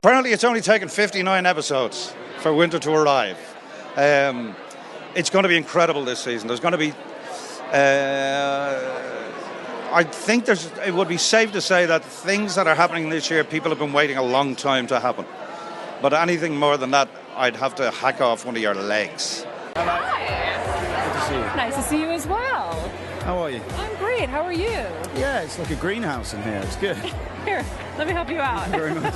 Apparently it's only taken 59 episodes for winter to arrive. It's going to be incredible this season. There's going to be... I think it would be safe to say that things that are happening this year, people have been waiting a long time to happen. But anything more than that, I'd have to hack off one of your legs. Hi. Good to see you. Nice to see you as well. How are you? I'm great. How are you? Yeah, it's like a greenhouse in here. It's good. Here, let me help you out. Thank you very much.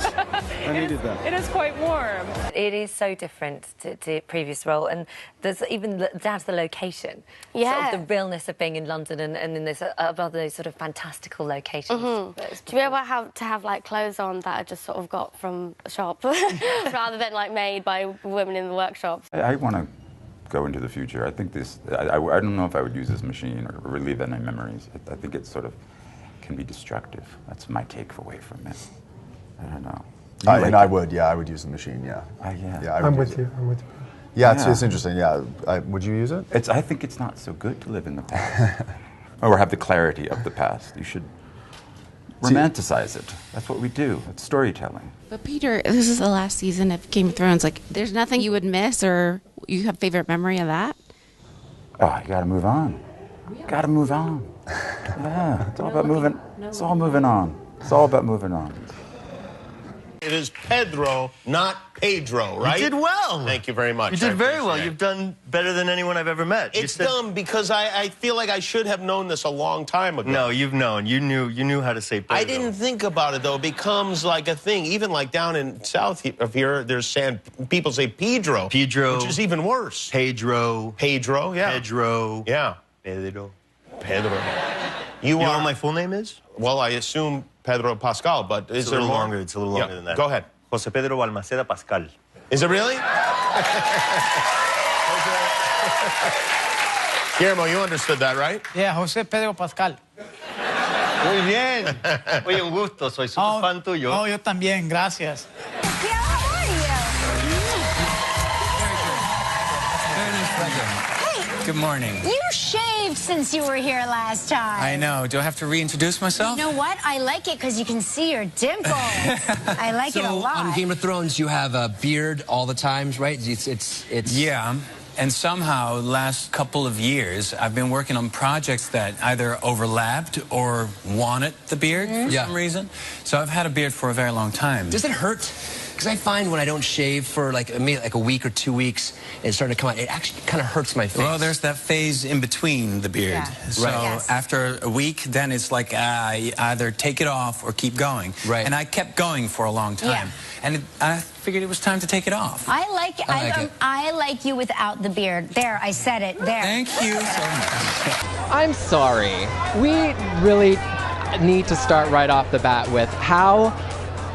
I needed that. It is quite warm. It is so different to previous role, and there's even down to the location. Yeah. Sort of the realness of being in London and in this other sort of fantastical locations. To be able to have like clothes on that I just sort of got from a shop rather than like made by women in the workshop. I want to go into the future. I think this, I don't know if I would use this machine or relive any memories. I think it sort of can be destructive. That's my takeaway from it. I don't know. I would use the machine, yeah. I'm with you. Yeah, it's interesting, yeah. Would you use it? I think it's not so good to live in the past. Or have the clarity of the past. You should romanticize it. That's what we do. It's storytelling. But Peter, this is the last season of Game of Thrones. Like, there's nothing you would miss, or you have favorite memory of that? Oh, you gotta move on. Gotta move on. Yeah, it's all about moving. It's all moving on. It's all about moving on. It is Pedro, not Pedro, right? You did well. Thank you very much. You did very well. You've done better than anyone I've ever met. It's dumb because I feel like I should have known this a long time ago. No, you've known. You knew how to say Pedro. I didn't think about it, though. It becomes like a thing. Even like down in south of here, there's people say Pedro. Pedro. Which is even worse. Pedro. Pedro, yeah. Pedro. Yeah. Pedro. Pedro. You know what my full name is? Well, I assume Pedro Pascal, but is there more? Longer. It's a little longer than that. Go ahead. José Pedro Balmaceda Pascal. Is it really? Guillermo, you understood that, right? Yeah, José Pedro Pascal. Muy bien. Oye, un gusto. Soy super fan tuyo. Oh, yo también. Gracias. Yeah, how are you? Very nice pleasure. Hey. Good morning. You shaved since you were here last time. I know. Do I have to reintroduce myself? You know what? I like it because you can see your dimples. I like it a lot. On Game of Thrones, you have a beard all the times, right? It's Yeah. And somehow, last couple of years, I've been working on projects that either overlapped or wanted the beard for some reason. So I've had a beard for a very long time. Does it hurt? Because I find when I don't shave for like a week or 2 weeks, and it's starting to come out, it actually kind of hurts my face. Well, there's that phase in between the beard. Yeah. So Right. after a week, then it's like I either take it off or keep going. Right. And I kept going for a long time. And I figured it was time to take it off. I like it. I like you without the beard. There, I said it. There. Thank you so much. I'm sorry. We really need to start right off the bat with how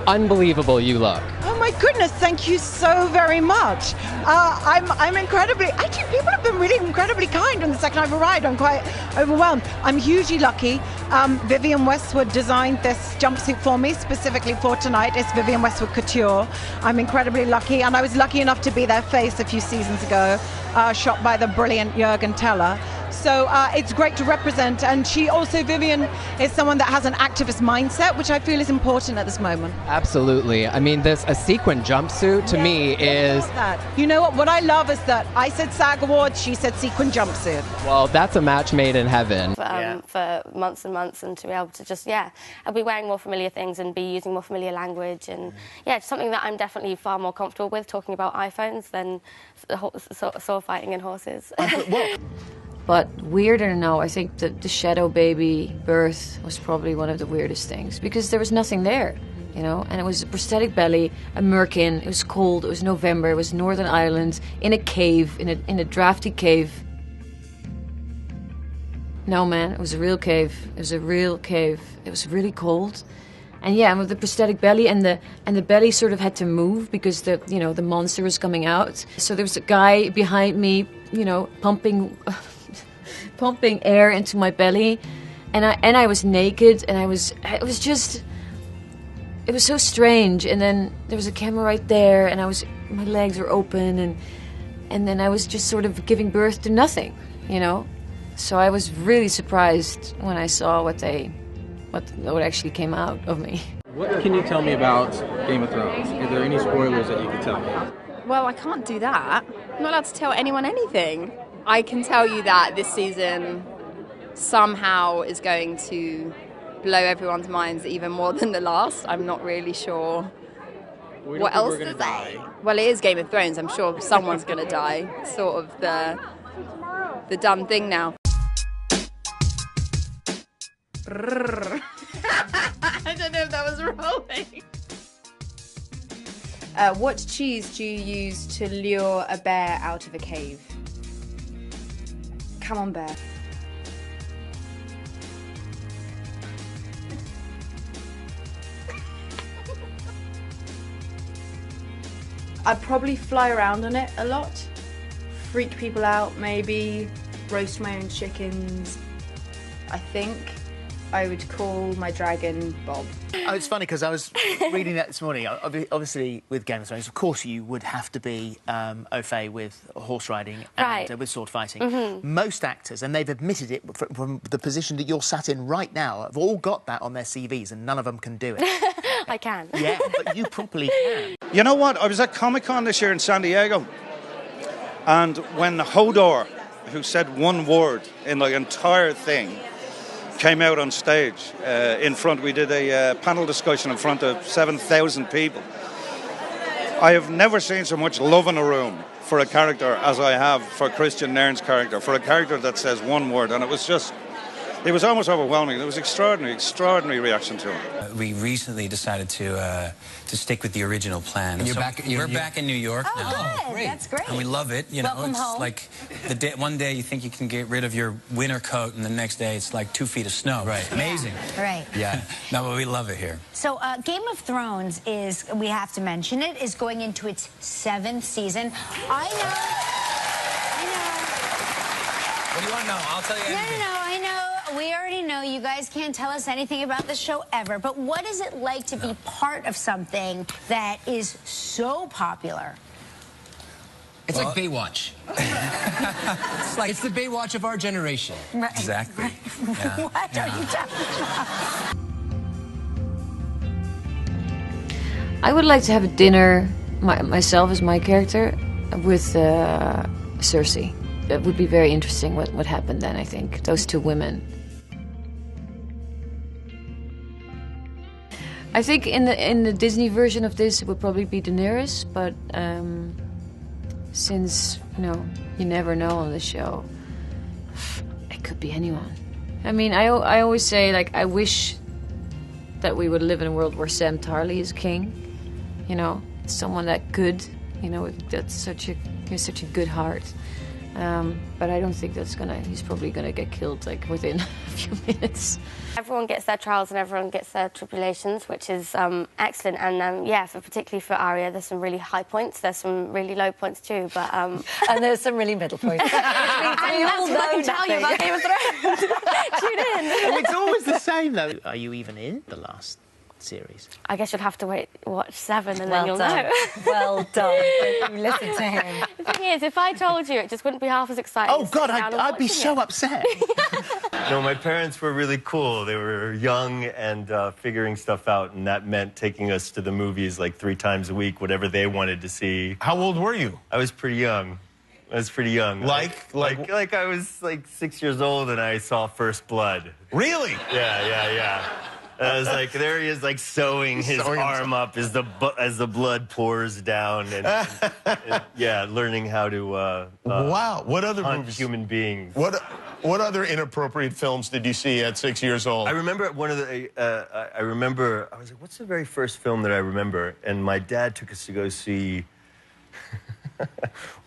unbelievable you look. Oh my goodness, thank you so very much. I'm incredibly, actually people have been really incredibly kind on the second I've arrived. I'm quite overwhelmed. I'm hugely lucky. Vivienne Westwood designed this jumpsuit for me, specifically for tonight. It's Vivienne Westwood Couture. I'm incredibly lucky, and I was lucky enough to be their face a few seasons ago, shot by the brilliant Jürgen Teller. So it's great to represent, and Vivienne is someone that has an activist mindset, which I feel is important at this moment. Absolutely. I mean, a sequin jumpsuit to me is... You know what I love is that I said SAG Awards, she said sequin jumpsuit. Well, that's a match made in heaven. For months and months, and to be able to just, I'll be wearing more familiar things and be using more familiar language, and it's something that I'm definitely far more comfortable with, talking about iPhones than sword fighting and horses. But weird or no, I think the shadow baby birth was probably one of the weirdest things, because there was nothing there, you know, and it was a prosthetic belly, a merkin, it was cold, it was November, it was Northern Ireland, in a cave, in a drafty cave. No man, it was a real cave. It was a real cave. It was really cold. And yeah, with the prosthetic belly, and the belly sort of had to move because the monster was coming out. So there was a guy behind me, pumping air into my belly, and I was naked, and it was so strange. And then there was a camera right there, and my legs were open, and then I was just sort of giving birth to nothing, So I was really surprised when I saw what actually came out of me. What can you tell me about Game of Thrones? Are there any spoilers that you can tell me? Well, I can't do that. I'm not allowed to tell anyone anything. I can tell you that this season somehow is going to blow everyone's minds even more than the last. I'm not really sure what else to say. Well, it is Game of Thrones. I'm sure someone's going to die. It's sort of the done thing now. I don't know if that was rolling. What cheese do you use to lure a bear out of a cave? Come on, bear. I'd probably fly around on it a lot, freak people out maybe, roast my own chickens. I think I would call my dragon Bob. Oh, it's funny because I was reading that this morning. Obviously, with Game of Thrones, of course, you would have to be au fait with horse riding and with sword fighting. Mm-hmm. Most actors, and they've admitted it from the position that you're sat in right now, have all got that on their CVs, and none of them can do it. I can. Yeah, but you properly can. You know what? I was at Comic-Con this year in San Diego, and when Hodor, who said one word in the entire thing, came out on stage in front, we did a panel discussion in front of 7,000 people. I have never seen so much love in a room for a character as I have for Christian Nairn's character, for a character that says one word, and it was almost overwhelming. There was extraordinary reaction to it. We recently decided to stick with the original plan. And we're back in New York now. Oh, good. That's great. And we love it. You know, Welcome it's home. like one day you think you can get rid of your winter coat, and the next day it's like 2 feet of snow. Right. Amazing. Right. Yeah. No, but we love it here. So Game of Thrones is, we have to mention it, is going into its 7th season. I know. What do you want to know? I'll tell you anything. No, I know. We already know you guys can't tell us anything about the show ever, but what is it like to be part of something that is so popular? It's like Baywatch. It's the Baywatch of our generation. Right. Exactly. Yeah. What are you talking about? I would like to have a dinner, myself as my character, with Cersei. It would be very interesting what happened then, I think. Those two women. I think in the Disney version of this, it would probably be Daenerys, but since, you never know on the show, it could be anyone. I mean, I always say, like, I wish that we would live in a world where Sam Tarly is king. Someone that good, that's such a good heart. But I don't think he's probably gonna get killed like within a few minutes. Everyone gets their trials and everyone gets their tribulations, which is excellent. And particularly for Arya, there's some really high points. There's some really low points too, but and there's some really middle points. I all know I can tell you about Game of Thrones. Tune in. It's always the same though. Are you even in the last series? I guess you'll have to watch 7 and then you'll know. Well done. You listen to him. The thing is, if I told you, it just wouldn't be half as exciting. Oh God, I'd be so upset. No, my parents were really cool. They were young and figuring stuff out, and that meant taking us to the movies like 3 times a week, whatever they wanted to see. How old were you? I was pretty young. Like I was like 6 years old and I saw First Blood. Really? Yeah. I was like, there he is, like sewing his arm up as the blood pours down, and learning how to wow. What other hunt movies? Human beings. What other inappropriate films did you see at 6 years old? I remember I was like, what's the very first film that I remember? And my dad took us to go see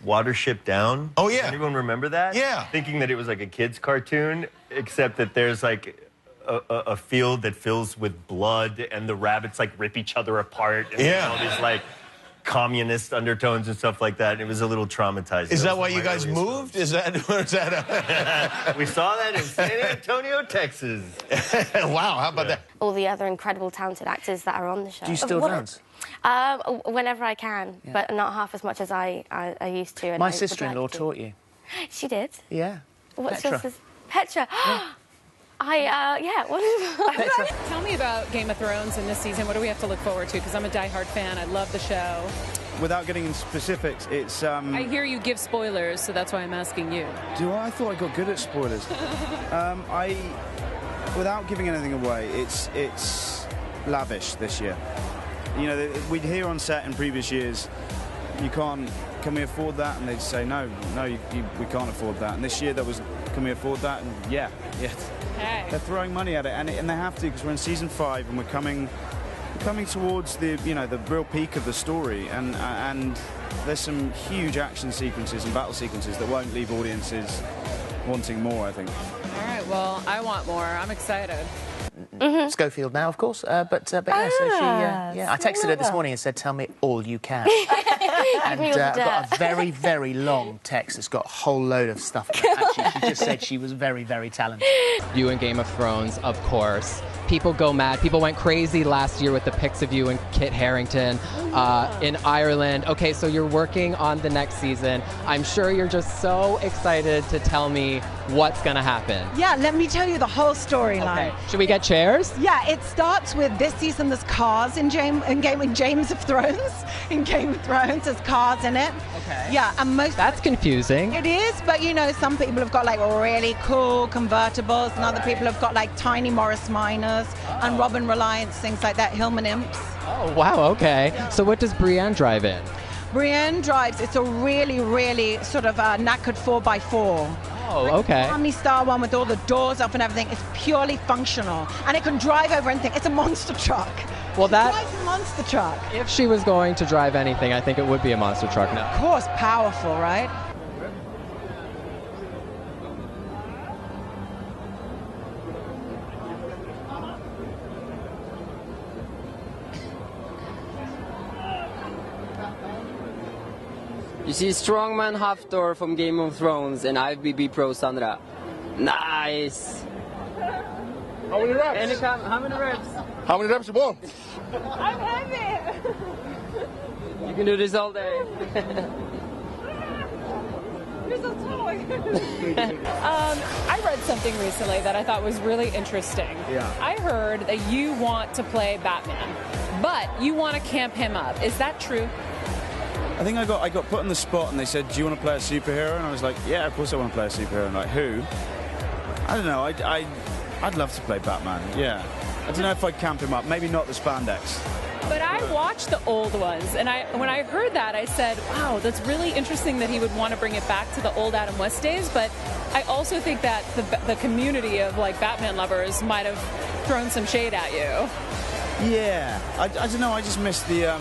Watership Down. Oh yeah. Does anyone remember that? Yeah. Thinking that it was like a kid's cartoon, except that there's like a field that fills with blood, and the rabbits like rip each other apart, and all these like communist undertones and stuff like that. And it was a little traumatizing. Is that why you guys moved? Is that We saw that in San Antonio, Texas. Wow, how about that? All the other incredible, talented actors that are on the show. Do you still dance? Whenever I can, but not half as much as I used to. And My sister-in-law taught you. She did? Yeah. What's Petra. Petra? Yeah. Yeah. What Tell me about Game of Thrones in this season. What do we have to look forward to? Because I'm a diehard fan. I love the show. Without getting into specifics, it's... I hear you give spoilers, so that's why I'm asking you. Do I? I thought I got good at spoilers. Without giving anything away, it's lavish this year. You know, we'd hear on set in previous years, can we afford that? And they'd say, no, we can't afford that. And this year there was, can we afford that? And yeah. Hey. They're throwing money at it, and they have to, because we're in season 5 and we're coming towards the real peak of the story, and there's some huge action sequences and battle sequences that won't leave audiences wanting more, I think. All right, well, I want more. I'm excited. Schofield now, of course, but yeah, so she, I texted her this morning and said, tell me all you can. And I've got a very, very long text that's got a whole load of stuff. Actually, she just said she was very, very talented. You in Game of Thrones, of course. People go mad. People went crazy last year with the pics of you and Kit Harington in Ireland. Okay, so you're working on the next season. I'm sure you're just so excited to tell me what's going to happen. Yeah, let me tell you the whole storyline. Okay. Should we get chairs? Yeah, it starts with this season there's cars in James of Thrones. In Game of Thrones, there's cars in it. Okay. Yeah, and That's confusing. It is, but you know, some people have got like really cool convertibles, and other people have got like tiny Morris Minors and Robin Reliance, things like that, Hillman Imps. Oh, wow, okay. So what does Brienne drive in? Brienne drives, it's a really, really sort of knackered 4x4. Oh, okay. Army style one with all the doors up and everything. It's purely functional, and it can drive over anything. It's a monster truck. Well, It drives a monster truck. If she was going to drive anything, I think it would be a monster truck now. Of course, powerful, right? You see strongman Hafthor from Game of Thrones and IFBB Pro Sandra. Nice! How many reps? How many reps? How many reps you want? I'm heavy! You can do this all day. You're so tall. I read something recently that I thought was really interesting. Yeah. I heard that you want to play Batman, but you want to camp him up. Is that true? I think I got put on the spot, and they said, do you want to play a superhero? And I was like, yeah, of course I want to play a superhero. And like, who? I don't know. I'd love to play Batman, yeah. I don't know if I'd camp him up. Maybe not the spandex. But I watched the old ones, and when I heard that, I said, wow, that's really interesting that he would want to bring it back to the old Adam West days. But I also think that the community of like Batman lovers might have thrown some shade at you. Yeah, I don't know. I just miss the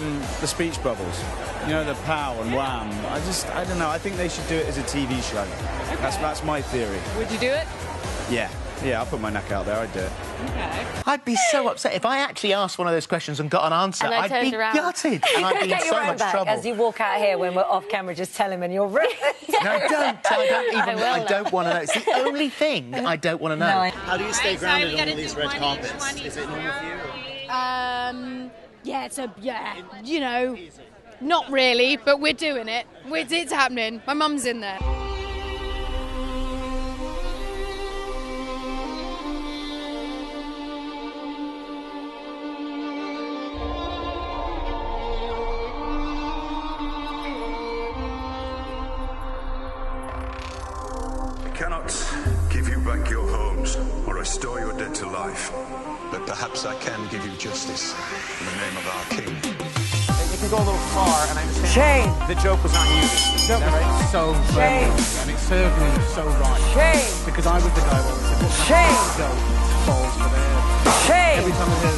speech bubbles. You know, the pow and wham. I don't know. I think they should do it as a TV show. Okay. That's my theory. Would you do it? Yeah, I'll put my neck out there. I'd do it. Okay. I'd be so upset if I actually asked one of those questions and got an answer. And I'd be gutted, and I'd be in Get your so own much back trouble. as you walk out here when we're off camera. Just tell him, and you're right. No, I don't want to know. It's the only thing I don't want to know. No, How do you stay grounded on all these red carpets? Is it normal for you? Yeah, you know, not really, but we're doing it. It's happening. My mum's in there. I cannot give you back your homes or restore your dead to life, but perhaps I can give you justice in the name of our king. It can go a little far, and I understand. Shame. The joke was on you. Is that right? So Shame. and it served me so right. Shame. Because I was the guy who said, Shame. Go balls for there. Shame. Every time I hear